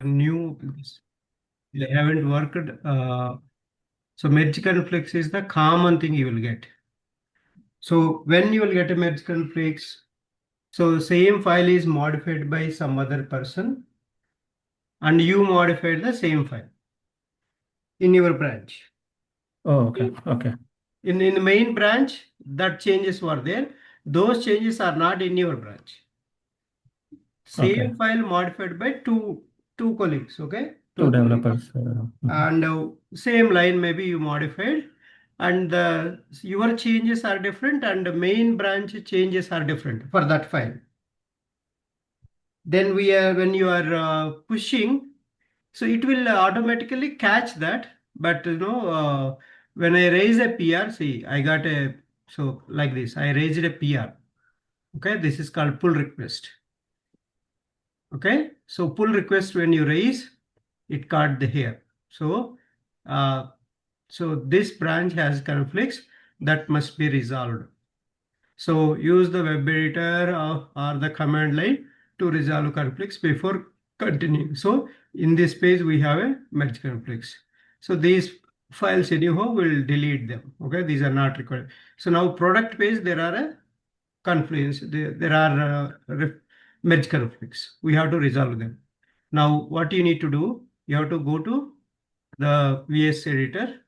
new, they haven't worked. So merge conflicts is the common thing you will get. So when you will get a merge conflicts, so same file is modified by some other person and you modified the same file in your branch. Oh, okay. Okay. In the main branch, that changes were there. Those changes are not in your branch. Okay. Same file modified by two colleagues, okay? Two Two colleagues. developers. And same line maybe you modified and your changes are different and the main branch changes are different for that file. Then when you are pushing, so it will automatically catch that. But when I raise a PR, see, I got a, so like this, I raised a PR. Okay, this is called pull request. Okay, so pull request when you raise, it caught the here. So, so this branch has conflicts that must be resolved. So use the web editor or the command line to resolve conflicts before continuing. So in this page, we have a merge conflicts. So these files anyhow will delete them. Okay, these are not required. So now product page, there are a conflicts. There are merge conflicts. We have to resolve them. Now what you need to do, you have to go to the VS editor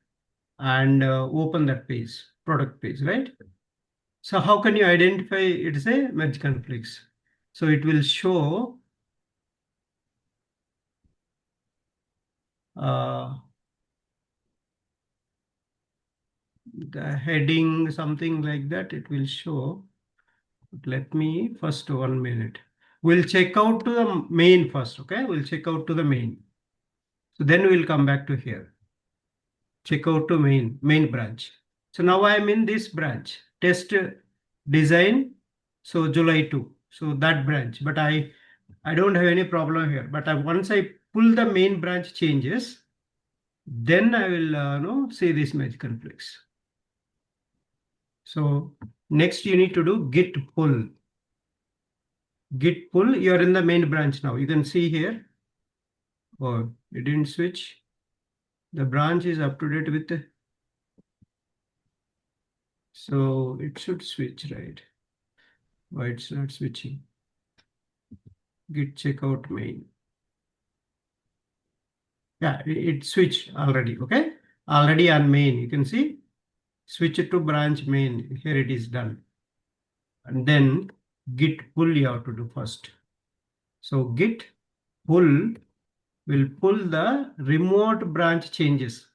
and open that page, product page, right? So how can you identify it's a merge conflicts? So it will show uh, the heading, something like that. It will show. Let me first 1 minute. We'll check out to the main first. Okay, we'll check out to the main. So then we'll come back to here. Check out to main branch. So now I'm in this branch. Test design. So July 2. So that branch. But I don't have any problem here. But once I pull the main branch changes, then I will see this merge conflicts. So next you need to do git pull. Git pull, you're in the main branch now. You can see here. Oh, it didn't switch. The branch is up to date with so it should switch, right? Why it's not switching? Git checkout main. Yeah, it switched already. Okay, already on main. You can see switch it to branch main. Here it is done. And then git pull you have to do first. So git pull will pull the remote branch changes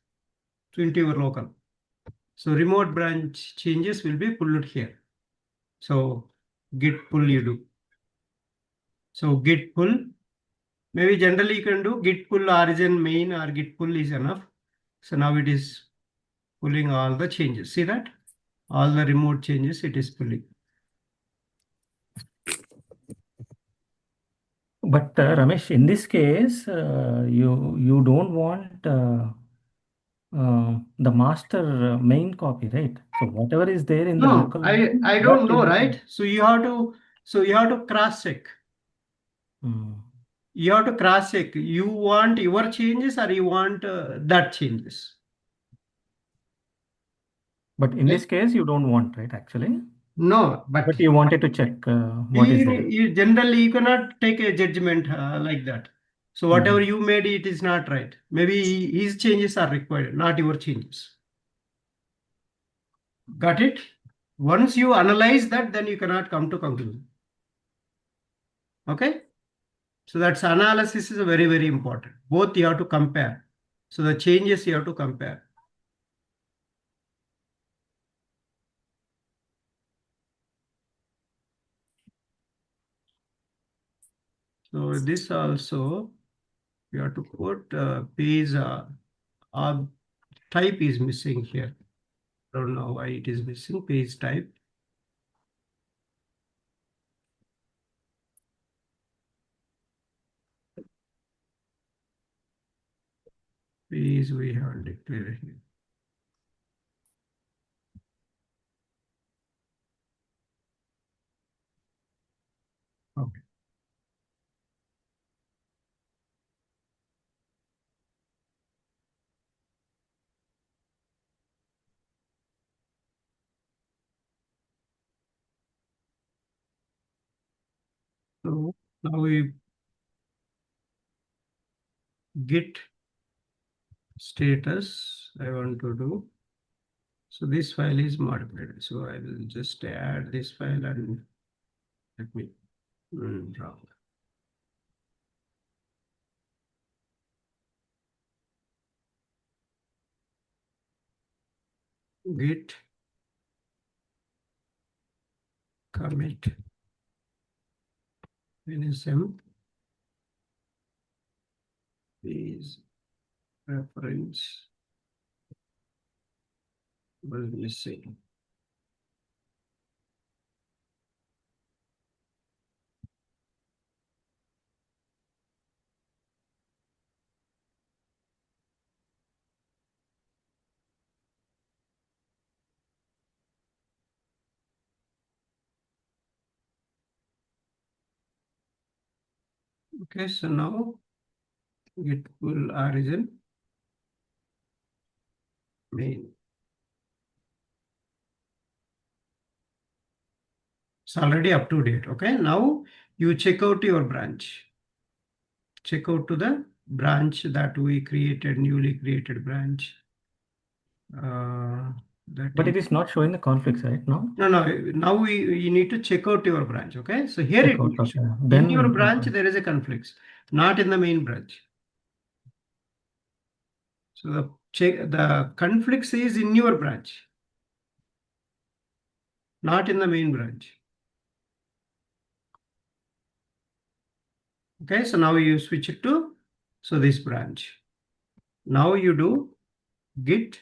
into your local. So remote branch changes will be pulled here. So git pull you do. So git pull, maybe generally you can do git pull origin main or git pull is enough. So now it is pulling all the changes. See that? All the remote changes it is pulling. But Ramesh, in this case, you don't want the master main copy, right? So whatever is there in the No, local, I that don't you know, need to. right? So you have to cross check. Hmm. You have to cross check. You want your changes or you want that changes. But in Okay? this case, you don't want, right? Actually, No, but but you wanted to check what is there. you generally you cannot take a judgment like that. So whatever Mhm. you made, it is not right. Maybe his changes are required, not your changes. Got it? Once you analyze that, then you cannot come to conclusion. Okay? So that's analysis is very, very important. Both you have to compare. So the changes you have to compare. So this also you have to put page type is missing here. Don't know why it is missing page type. Page we have declared here. Okay. So now we git status I want to do. So this file is modified. So I will just add this file and let me wrong. Git commit NSM is reference was missing. Okay, so now git pull origin main. It's already up to date. Okay, now you check out your branch. Check out to the branch that we created, newly created branch. That But is it is not showing the conflicts right now. no, no. Now you need to check out your branch. Okay, so here Check it out. will Okay. show. In your Then branch there is a conflict, not in the main branch. So the conflicts is in your branch, not in the main branch. Okay, so now you switch it to this branch. Now you do git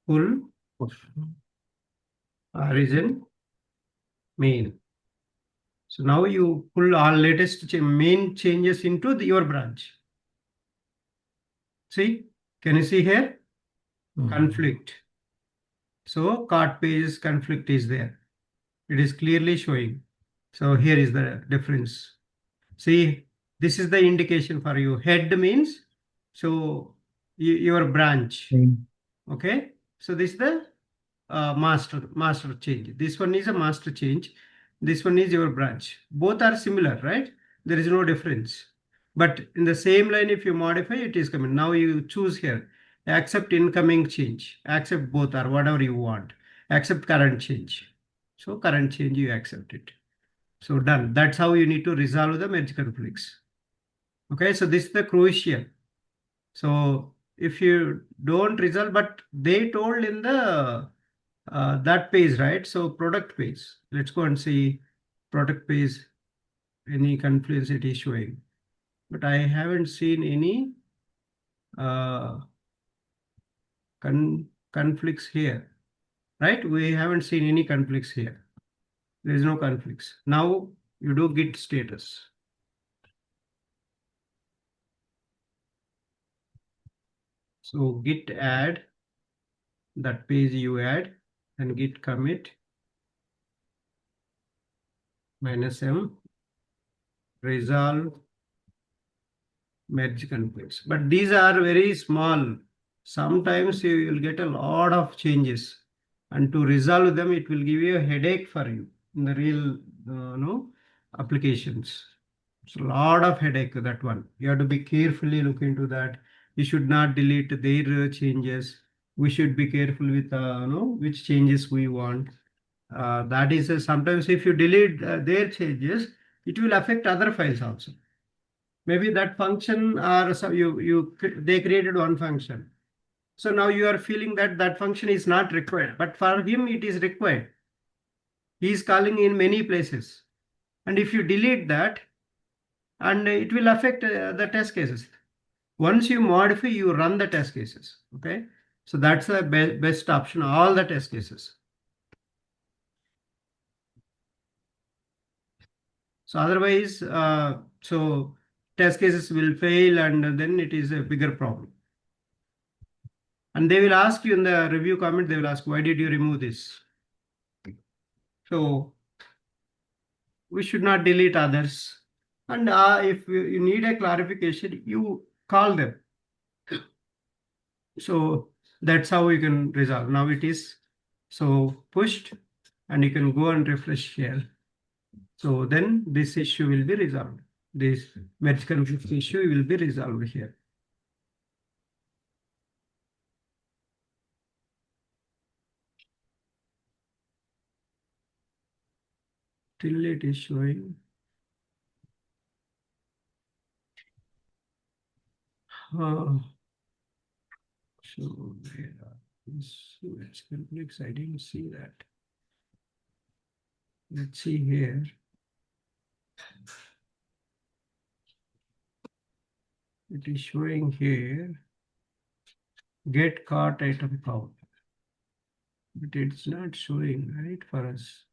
pull push. origin main. So now you pull all latest main changes into your branch. See, can you see here? Conflict. So cart page conflict is there. It is clearly showing. So here is the difference. See, this is the indication for you. Head means so your branch. Okay. So this is the master change. This one is a master change. This one is your branch. Both are similar, right? There is no difference. But in the same line, if you modify, it is coming. Now you choose here. Accept incoming change. Accept both or whatever you want. Accept current change. So current change, you accept it. So done. That's how you need to resolve the merge conflicts. Okay, so this is the crucial. So if you don't resolve, but they told in the that page, right? So product page. Let's go and see product page, any conflicts it is showing. But I haven't seen any uh, conflicts here, right? We haven't seen any conflicts here. There is no conflicts. Now you do git status. So git add, that page you add, and git commit -m resolve merge conflicts. But these are very small. Sometimes you will get a lot of changes, and to resolve them, it will give you a headache for you in the real no applications. It's a lot of headache, that one. You have to be carefully look into that. You should not delete their changes. We should be careful with which changes we want. That is sometimes if you delete their changes, it will affect other files also. Maybe that function or so they created one function. So now you are feeling that that function is not required, but for him it is required. He is calling in many places. And if you delete that, and it will affect the test cases. Once you modify, you run the test cases. Okay. So that's the best option, all the test cases. So otherwise, so test cases will fail and then it is a bigger problem. And they will ask you in the review comment, they will ask, why did you remove this? So we should not delete others. And if you need a clarification, you call them. So that's how you can resolve. Now it is so pushed and you can go and refresh here. So then this issue will be resolved. This merge conflict issue will be resolved here. Till it is showing. So there are these merge conflicts. I didn't see that. Let's see here. It is showing here. Get cart item count. But it's not showing right for us.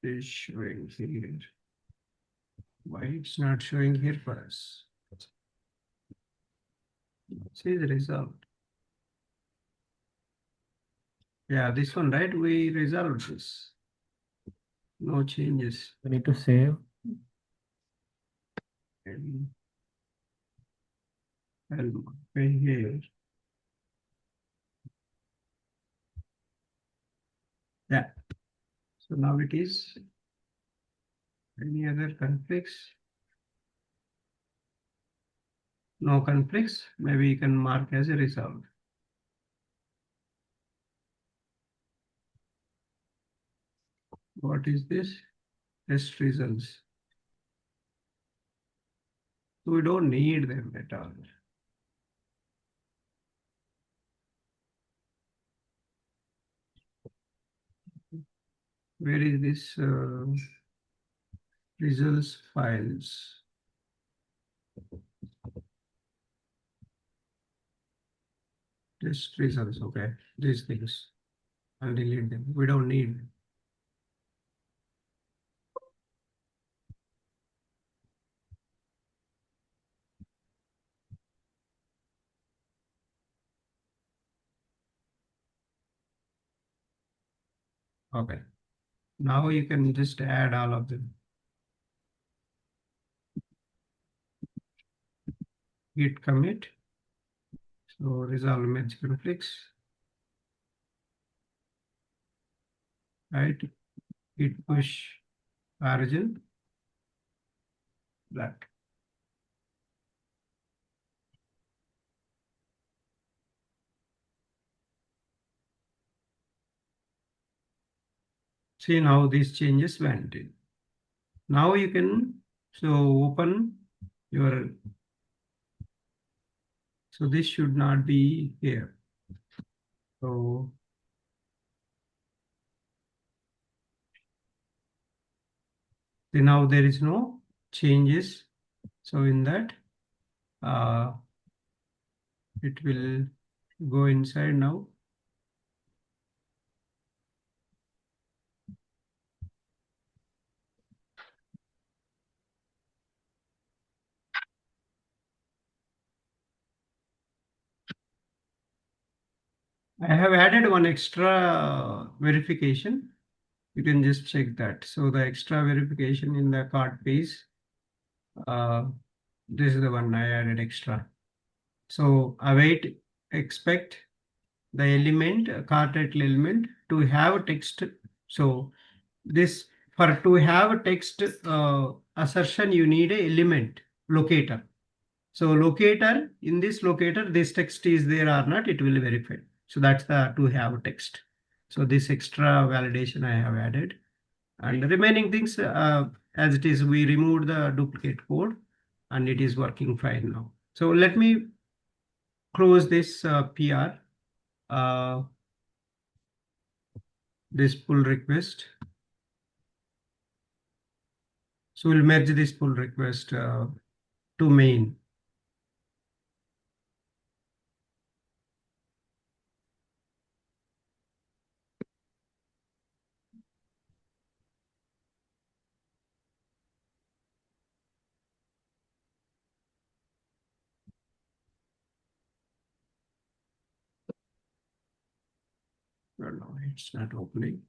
It is showing here. Why it's not showing here for us? See the result. Yeah, this one, right? We resolved this. No changes. We need to save. And I'll pay here. Yeah. So now it is. Any other conflicts? No conflicts. Maybe you can mark as a result. What is this? Test results. So we don't need them at all. Where is this results files? Test results. Okay, these things. I'll delete them. We don't need them. Okay. Now you can just add all of them. Git commit. So resolve merge conflicts. Right. Git push origin. That. See now these changes went in. Now you can open your, so this should not be here. So now there is no changes. So in that, it will go inside now. I have added one extra verification. You can just check that. So the extra verification in the cart page, uh, this is the one I added extra. So await, expect the element, cart title element to have text. So this, for to have text assertion, you need a element locator. So locator, in this locator, this text is there or not, it will verify. So that's the to have text. So this extra validation I have added. And the remaining things, as it is, we removed the duplicate code and it is working fine now. So let me close this PR, this pull request. So we'll merge this pull request to main. Well, no, it's not opening.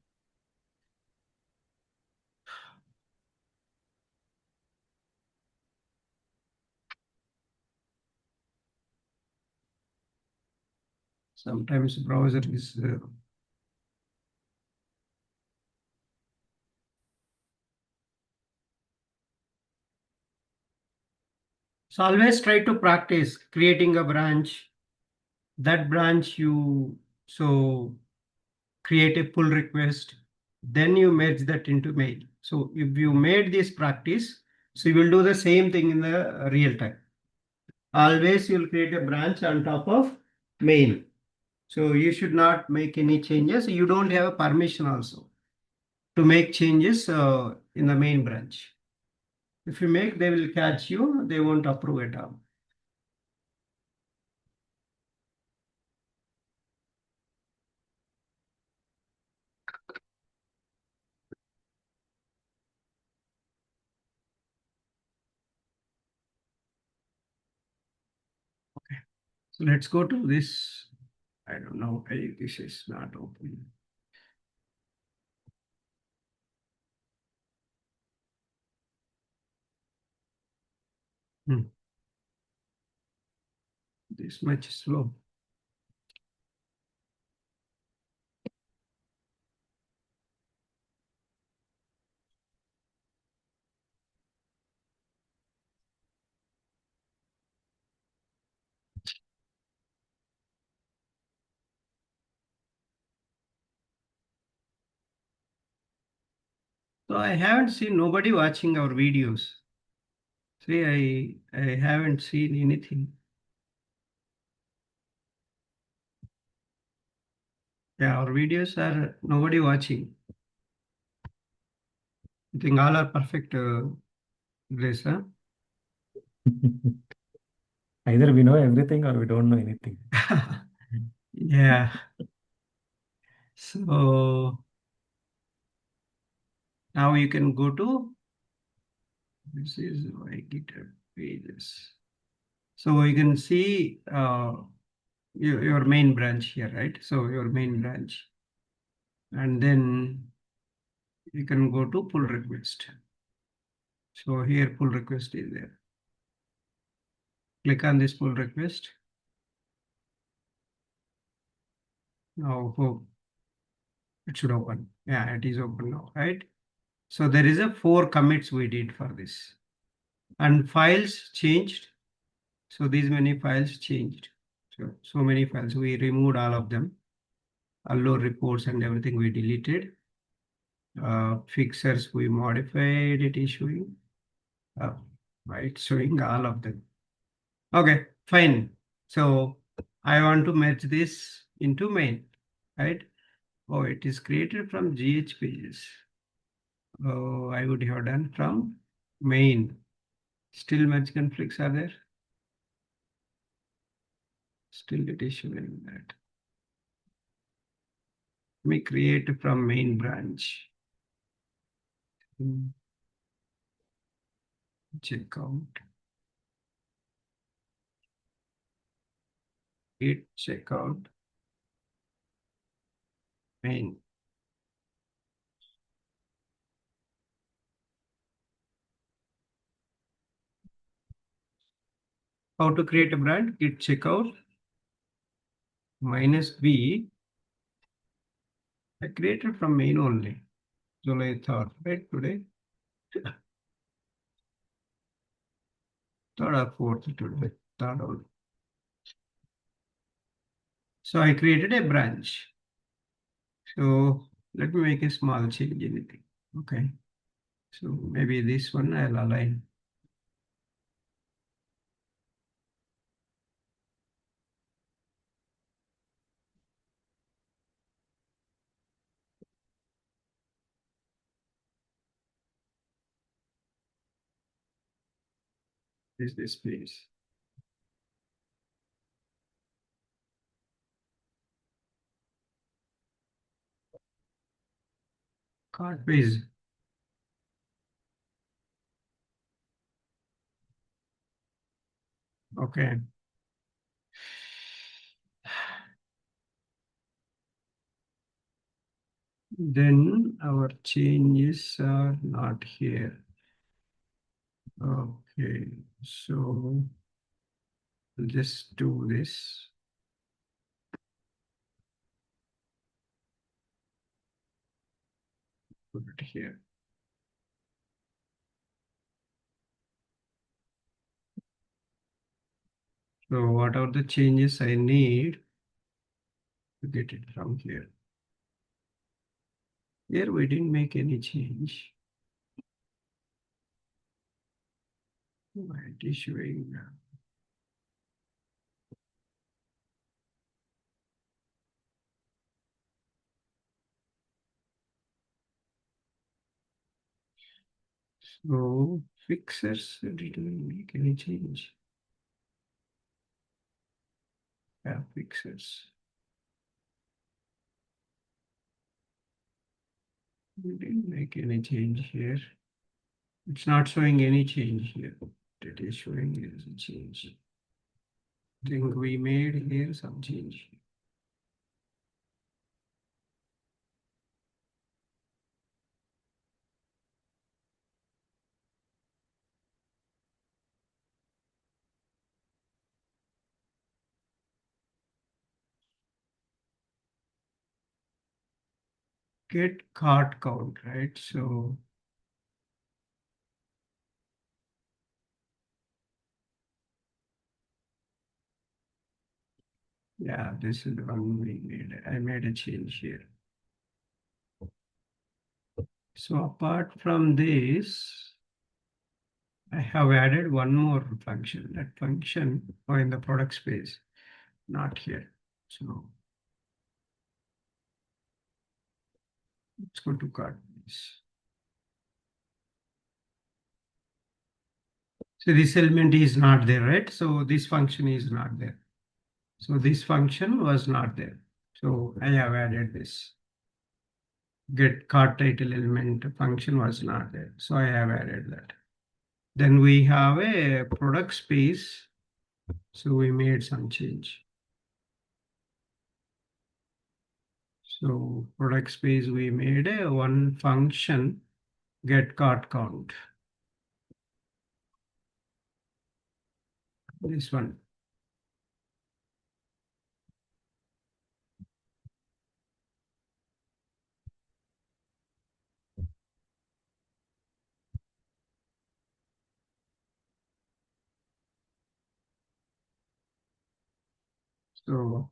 Sometimes browser is so always try to practice creating a branch. That branch you so create a pull request, then you merge that into main. So if you made this practice, so you will do the same thing in the real time. Always you'll create a branch on top of main. So you should not make any changes. You don't have a permission also to make changes in the main branch. If you make, they will catch you. They won't approve at all. So let's go to this. I don't know why this is not open. Hmm. This much slow. So I haven't seen nobody watching our videos. See, I haven't seen anything. Yeah, our videos are nobody watching. I think all are perfect, Grace, huh? Either we know everything or we don't know anything. Yeah. So now you can go to this is my GitHub pages. So you can see your main branch here, right? So your main branch, and then you can go to pull request. So here pull request is there. Click on this pull request. Now hope it should open. Yeah, it is open now, right? So there is a 4 commits we did for this, and files changed. So these many files changed. So many files we removed all of them. Allo reports and everything we deleted. Fixers we modified. It is showing. Uh, right, showing all of them. Okay, fine. So I want to merge this into main, right? Oh, it is created from GH pages. Oh, I would have done from main. Still merge conflicts are there. Still it is showing that. Let me create from main branch. Check out. Git checkout main. How to create a brand? Git checkout -b. I created from main only. July 3rd, right? Today, 3rd or 4th today. 3rd only. So I created a branch. So let me make a small change anything. Okay. So maybe this one I'll align. This place. Card page. Okay. Then our changes are not here. Okay. So I'll just do this. Put it here. So what are the changes I need to get it from here? Here we didn't make any change. Why it is showing now? So fixers, did we make any change? Yeah, fixers. We didn't make any change here. It's not showing any change here. It is showing there is a change. I think we made here some change. Get cart count, right? So yeah, this is the one we made. I made a change here. So apart from this, I have added one more function. That function or in the product space, not here. So let's go to cart base. So this element is not there, right? So this function is not there. So this function was not there. So I have added this. Get cart title element function was not there. So I have added that. Then we have a product space. So we made some change. So product space, we made a one function get cart count. This one. So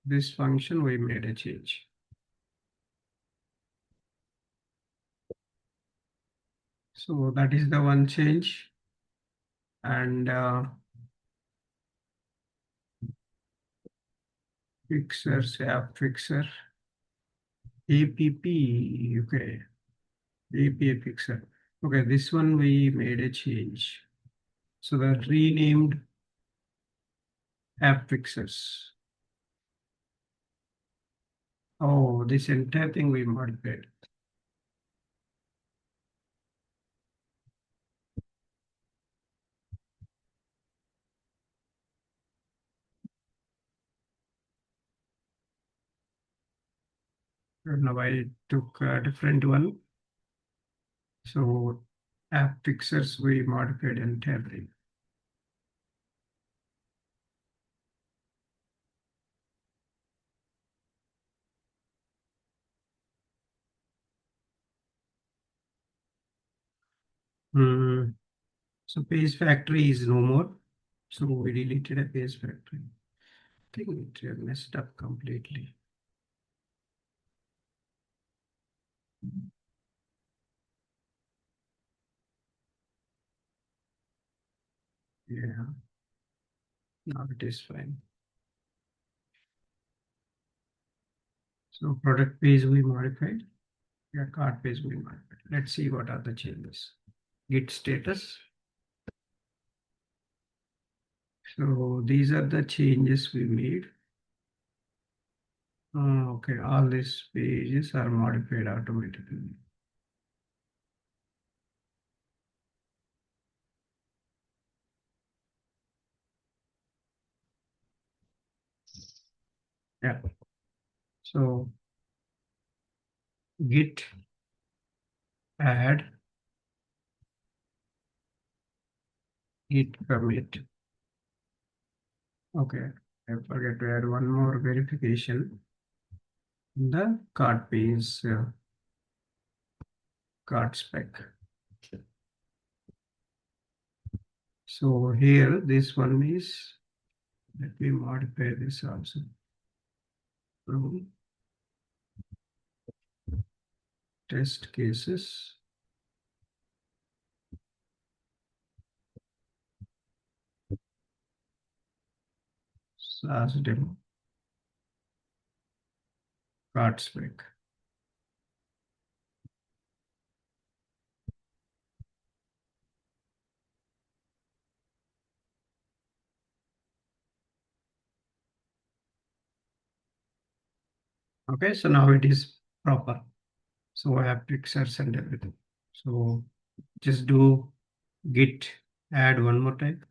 this function we made a change. So that is the one change. And fixers, app fixer, APP, okay, API fixer. Okay, this one we made a change. So that renamed app fixers. Oh, this entire thing we modified. Now I took a different one. So app fixers we modified entirely. Hmm. So page factory is no more. So we deleted a page factory. I think it messed up completely. Yeah, now it is fine. So product page we modified. Yeah, cart page we modified. Let's see what are the changes. Git status. So these are the changes we made. Okay, all these pages are modified automatically. Yeah. So git add git commit. Okay, I forget to add one more verification in the cart page. card spec. So here, this one is, let me modify this also. From test cases. SaaS demo. Card spec. Okay, so now it is proper. So I have pictures and everything. So just do git add one more time.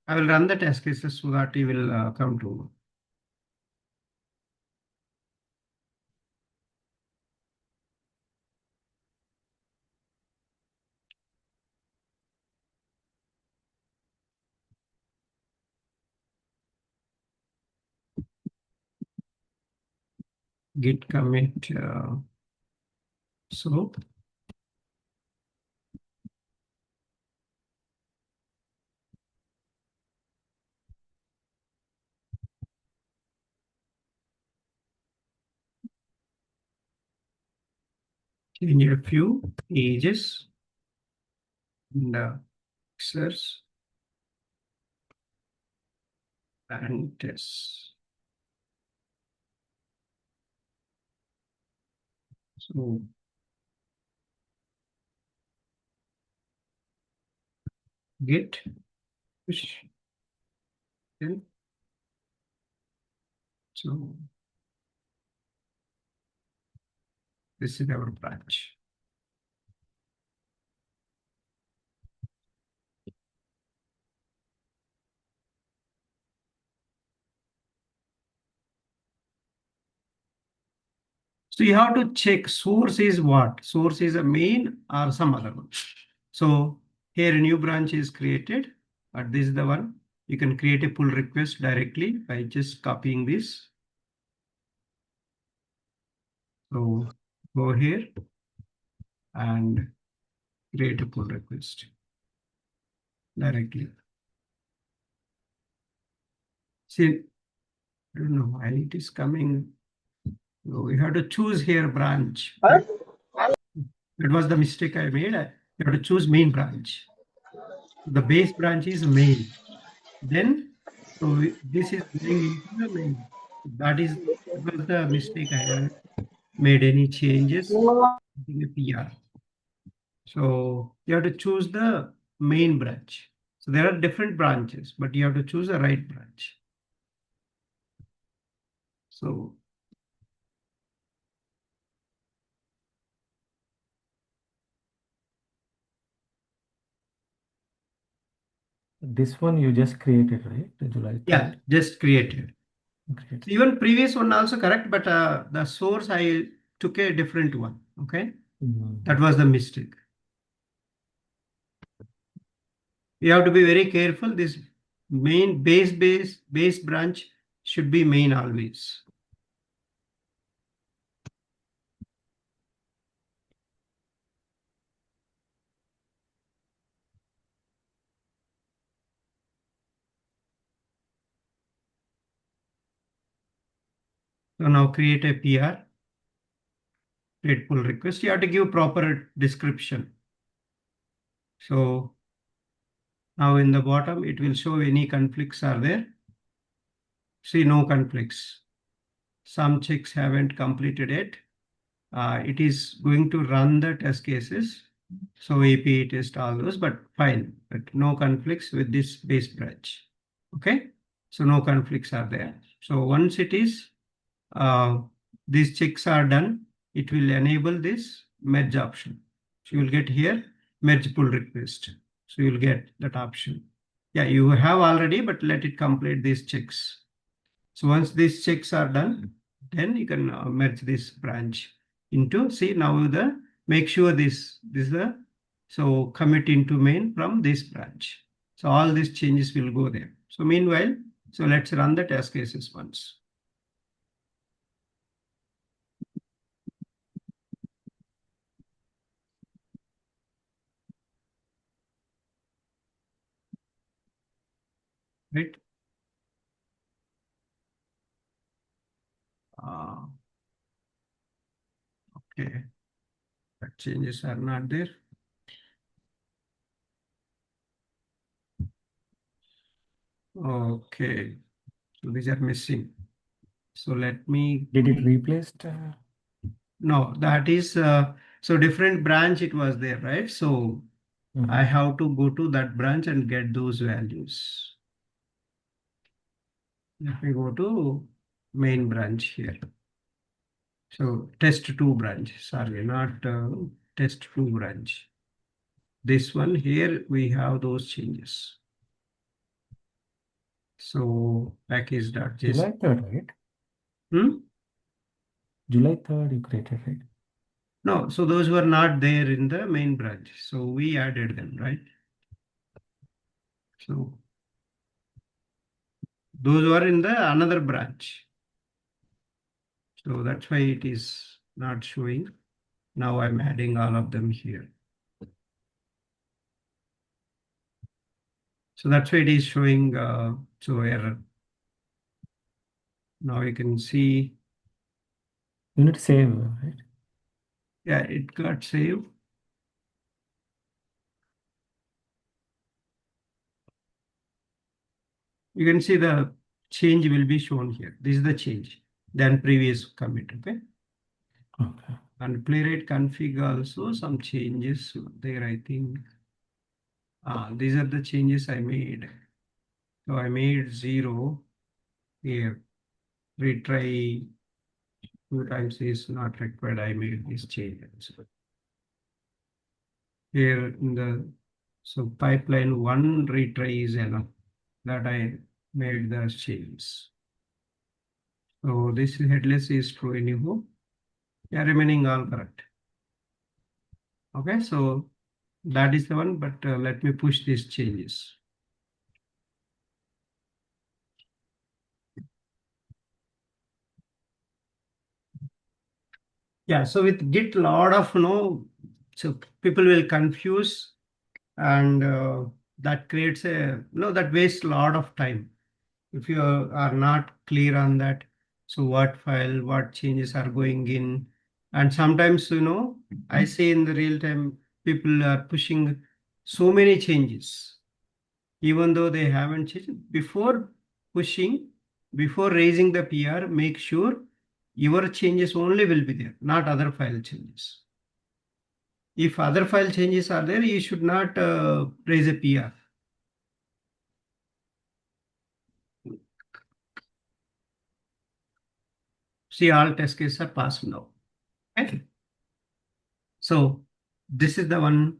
I will run the test cases so that it will come to. Git commit. So change a few ages and pixels and tests. So git push then. So this is our branch. So you have to check source is what? Source is a main or some other one. So here a new branch is created, but this is the one. You can create a pull request directly by just copying this. So go here and create a pull request directly. See, I don't know why it is coming. So we have to choose here branch. That was the mistake I made. You have to choose main branch. The base branch is main. Then, so this is going into the main. That was the mistake. I haven't made any changes in the PR. So you have to choose the main branch. So there are different branches, but you have to choose the right branch. So This one you just created, right? The July 3. yeah, just created. Great. Even previous one also correct, but the source I took a different one. Okay, that was the mistake. You have to be very careful. This main base branch should be main always. So now create a PR, create pull request. You have to give proper description. So now in the bottom, it will show any conflicts are there. See, no conflicts. Some checks haven't completed it. It is going to run the test cases. So API test all those, but fine, but no conflicts with this base branch. Okay, so no conflicts are there. So once it is, these checks are done, it will enable this merge option. So you will get here merge pull request. So you'll get that option. Yeah, you have already, but let it complete these checks. So once these checks are done, then you can merge this branch into, see now the, make sure this is the, so commit into main from this branch. So all these changes will go there. So meanwhile, so let's run the test cases once. right? Uh, okay, that changes are not there. Okay, so these are missing. So let me, Did it replace? no, that is, so different branch it was there, right? So I have to go to that branch and get those values. Let me go to main branch here. So test2 branch, sorry, not test2 branch. This one here, we have those changes. So package.json. July 3rd, right? Hmm? July 3rd you created, right? No, so those were not there in the main branch. So we added them, right? So those were in the another branch. So that's why it is not showing. Now I'm adding all of them here. So that's why it is showing so error. Now you can see, You need to save, right? yeah, it got saved. You can see the change will be shown here. This is the change than previous commit, okay? Okay. And playwright config also some changes there, I think. These are the changes I made. So I made 0 here. Retry 2 times is not required. I made this change. So here in the, so pipeline 1 retry is enough that I made the changes. So this headless is true anyhow. Yeah, remaining all correct. Okay, so that is the one, but let me push these changes. Yeah, so with Git, lot of so people will confuse, and that creates a that wastes a lot of time if you are not clear on that. So what file, what changes are going in, and sometimes I say in the real time people are pushing so many changes even though they haven't changed. Before pushing, before raising the PR, make sure your changes only will be there, not other file changes. If other file changes are there, you should not raise a PR. See, all test cases are passed now. Okay. So this is the one,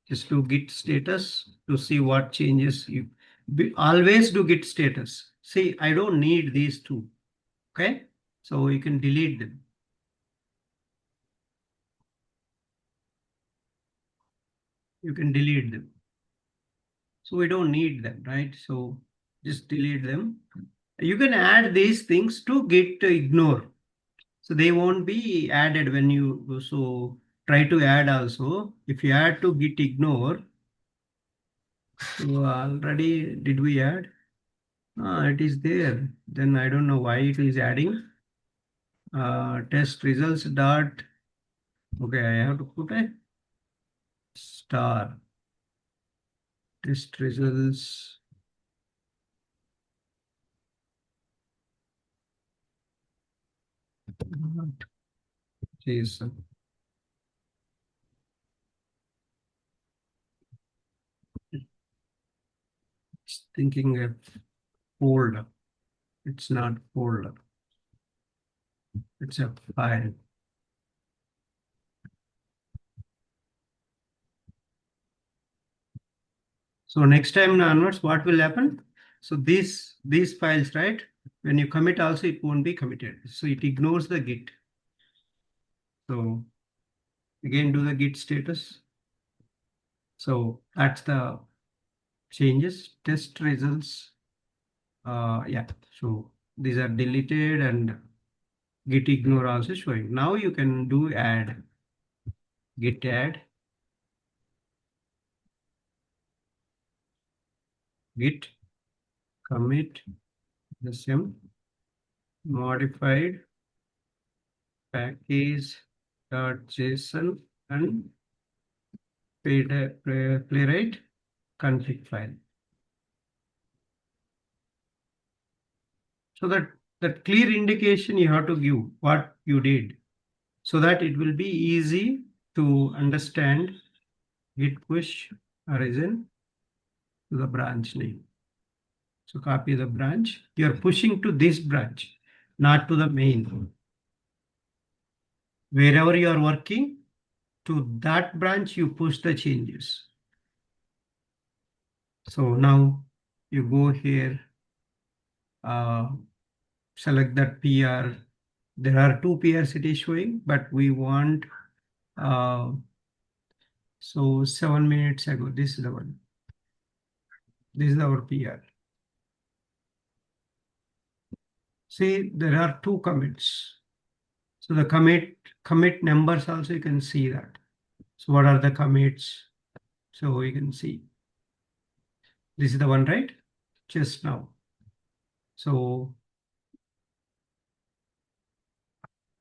just do git status to see what changes you always do git status. See, I don't need these two. Okay. So you can delete them. You can delete them. So we don't need them, right? So just delete them. You can add these things to git ignore. So they won't be added when you, so try to add also. If you add to git ignore, so already did we add? It is there. Then I don't know why it is adding. Test results dot. Okay, I have to put a star. Test results. JSON. It's thinking a folder. It's not folder. It's a file. So next time onwards, what will happen? So these files, right? When you commit also, it won't be committed. So it ignores the git. So again, do the git status. So that's the changes. Test results. Yeah. So these are deleted and git ignore also showing. Now you can do add. Git add. git commit the same modified package.json and playwright config file. So that clear indication you have to give what you did, so that it will be easy to understand. Git push origin to the branch name. So copy the branch. You are pushing to this branch, not to the main. Wherever you are working, to that branch you push the changes. So now you go here, select that PR. There are two PRs it is showing, but we want, so 7 minutes ago, this is the one. This is our PR. See, there are two commits. So the commit numbers also you can see that. So what are the commits? So you can see this is the one, right? Just now. So